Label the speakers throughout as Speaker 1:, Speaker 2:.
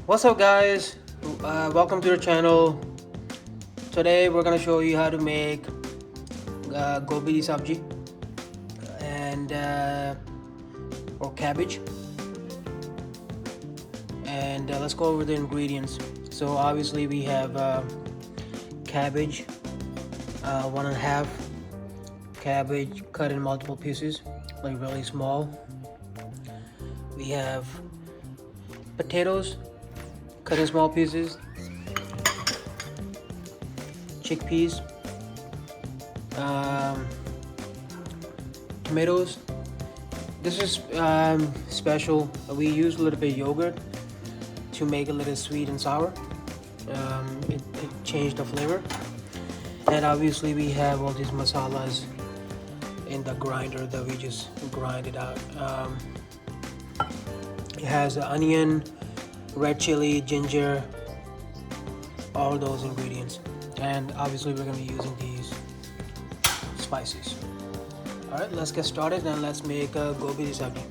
Speaker 1: What's up, guys? Welcome to the channel. Today we're gonna show you how to make Gobhi Sabzi and or cabbage. And let's go over the ingredients. So obviously we have cabbage, 1.5 cabbage cut in multiple pieces, like really small. We have potatoes cut in small pieces, chickpeas, tomatoes. This is special. We use a little bit of yogurt to make it a little sweet and sour. It changed the flavor. And obviously we have all these masalas in the grinder that we just grind it out. It has onion, red chili, ginger, all those ingredients. And obviously we're going to be using these spices. Alright, let's get started and let's make Gobhi sabzi.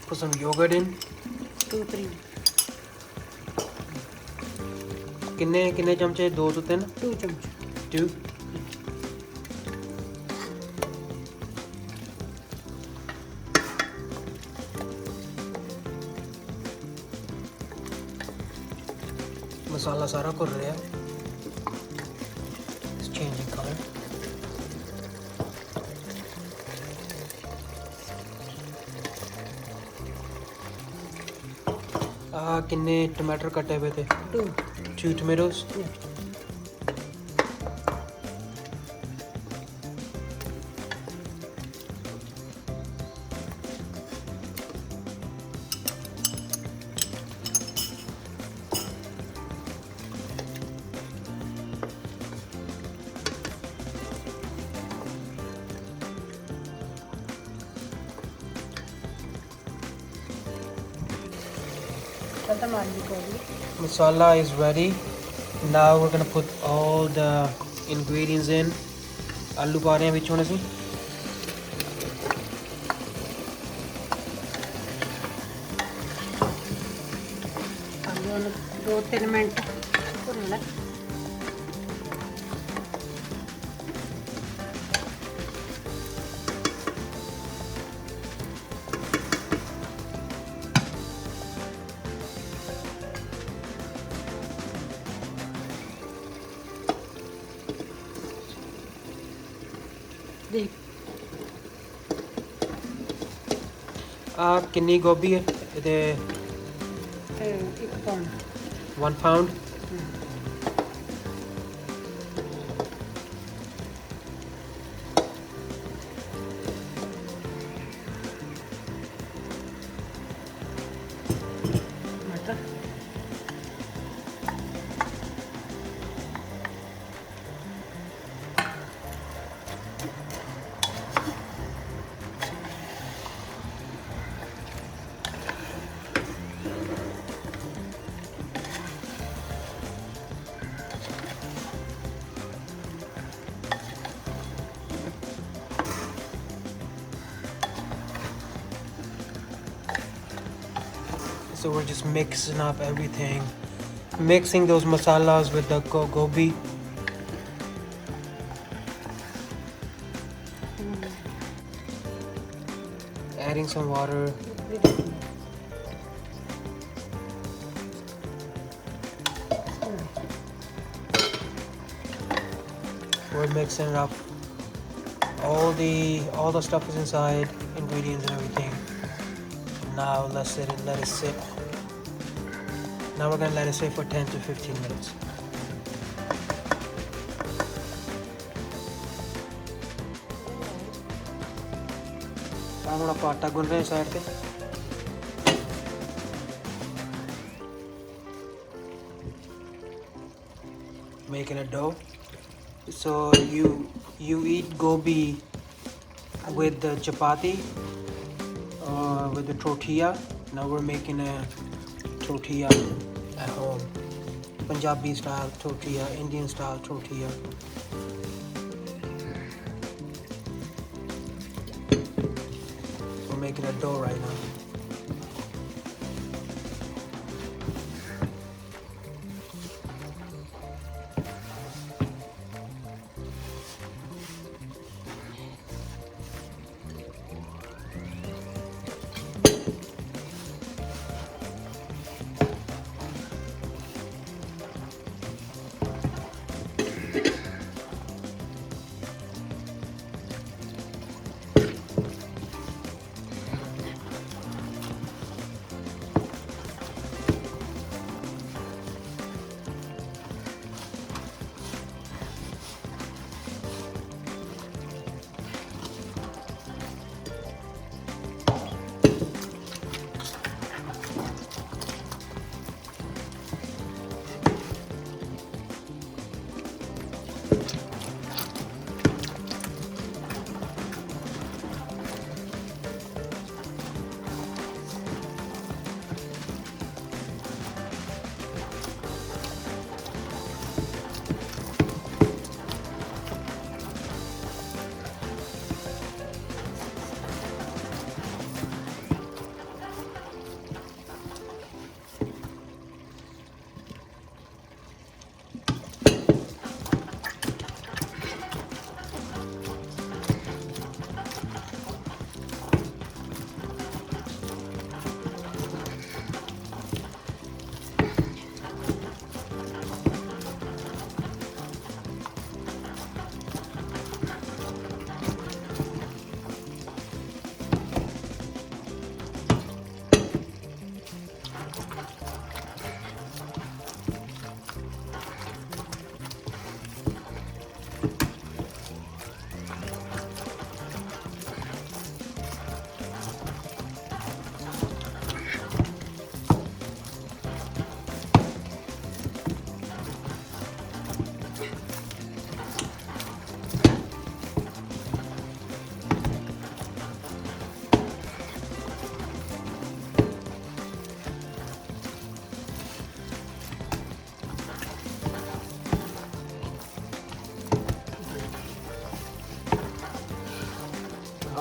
Speaker 1: Put some yogurt in.
Speaker 2: 2-3.
Speaker 1: किन्ने चमचे 2 to 3?
Speaker 2: 2 चम्मच.
Speaker 1: 2. मसाला सारा घुल रहा है. It's changing color. किन्ने टमाटर कटे हुए थे? 2 tomatoes. Masala is ready. Now we're gonna put all the ingredients in. Aloo पा रहे हैं बीच में से.
Speaker 2: आलू 2-3 मिनट भुनना. देख
Speaker 1: किन्नी गोभी है इधे?
Speaker 2: 1 पाउंड
Speaker 1: 1 pound.
Speaker 2: मटर
Speaker 1: So we're just mixing up everything, mixing those masalas with the gobi. Adding some water. We're mixing it up. All the stuff is inside, ingredients and everything. Now let it sit. Now we're gonna let it sit for 10 to 15 minutes. I'm gonna put आटा गुन रहे हैं side पे. Making a dough. So you eat gobi with the chapati or with the tortilla. Now we're making a tortilla at home. Punjabi style tortilla, Indian style tortilla. We're making a dough right now.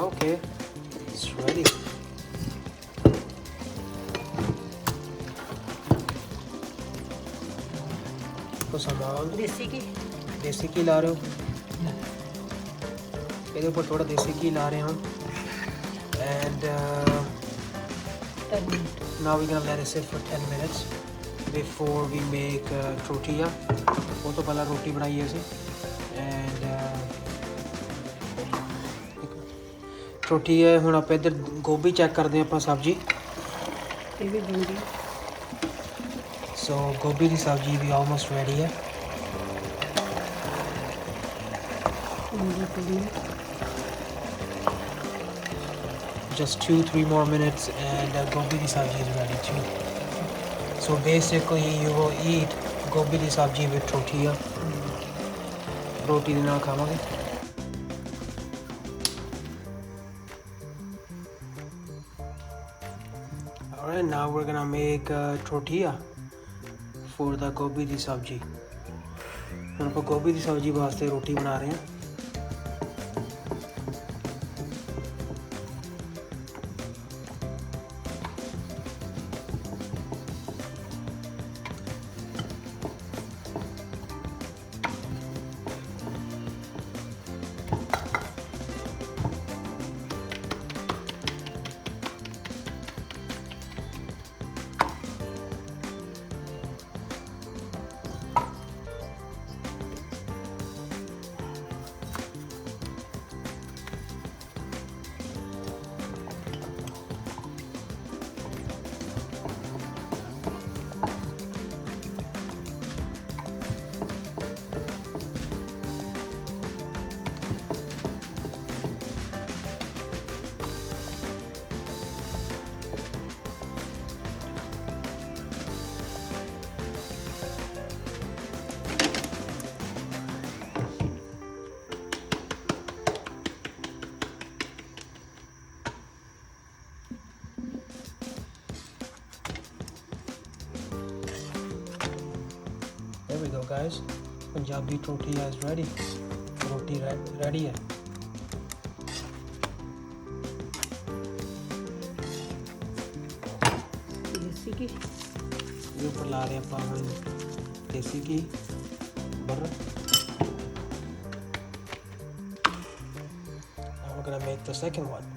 Speaker 1: Okay, it's ready. Put some oil. देसी घी ला रहे हो? ਇਹਦੇ ਉੱਪਰ ਥੋੜਾ ਦੇਸੀ ਘੀ ਲਾ ਰਹੇ ਹਾਂ and now we're gonna let it sit for 10 minutes before we make tortilla. वो तो पहला रोटी बनाई है इसे and tortilla है। ਹੁਣ ਆਪਾਂ ਇੱਧਰ ਗੋਭੀ ਚੈੱਕ ਕਰਦੇ ਹਾਂ ਆਪਾਂ ਸਬਜ਼ੀ।
Speaker 2: ਇਹ ਵੀ ਬਣ ਗਈ।
Speaker 1: ਸੋ ਗੋਭੀ ਦੀ ਸਬਜ਼ੀ ਵੀ ਆਲਮੋਸਟ ਰੈਡੀ ਹੈ। Just 2-3 more minutes and gobi di sabji is ready too. So basically you will eat gobi di sabji with tortilla. Roti de naal khavange. Alright, now we're gonna make tortilla for the gobi di sabji. ਹੁਣ ਆਪਾਂ ਗੋਭੀ ਦੀ ਸਬਜ਼ੀ ਵਾਸਤੇ ਰੋਟੀ ਬਣਾ ਰਹੇ ਹਾਂ। There we go guys, Punjabi tortilla is ready. Roti ready hai.
Speaker 2: देसी घी
Speaker 1: ये ऊपर ला रहे हैं ਆਪਾਂ ਹੁਣ देसी घी butter. Now we're gonna make the second one.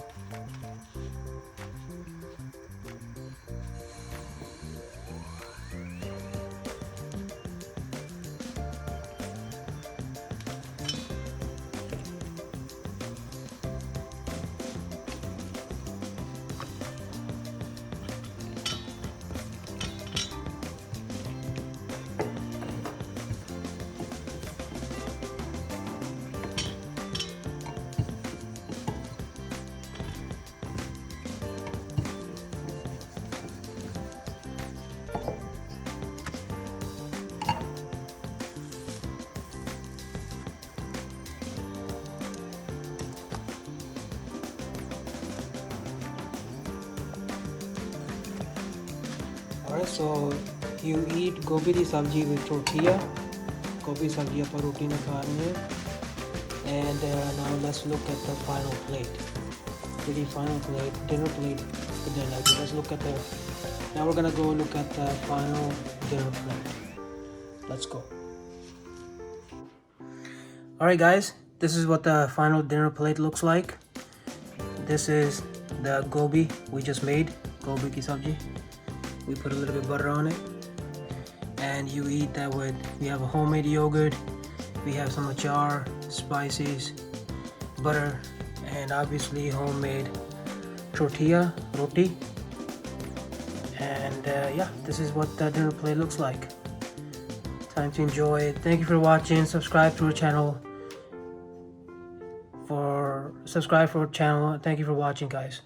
Speaker 1: Alright, so you eat gobi di sabji with tortilla. Gobi sabji ਆਪਾਂ ਰੋਟੀ ਨਾਲ ਖਾ ਰਹੇ ਹਾਂ। And now let's look at the final plate. Pretty final plate, dinner plate for dinner. Let's look at the. Now we're gonna go look at the final dinner plate. Let's go. Alright guys, this is what the final dinner plate looks like. This is the gobi we just made. Gobi ki sabji. We put a little bit of butter on it and you eat that with, we have a homemade yogurt, we have some amchur, spices, butter, and obviously homemade tortilla, roti. And yeah, this is what the dinner plate looks like. Time to enjoy it. Thank you for watching. Subscribe to our channel. Thank you for watching guys.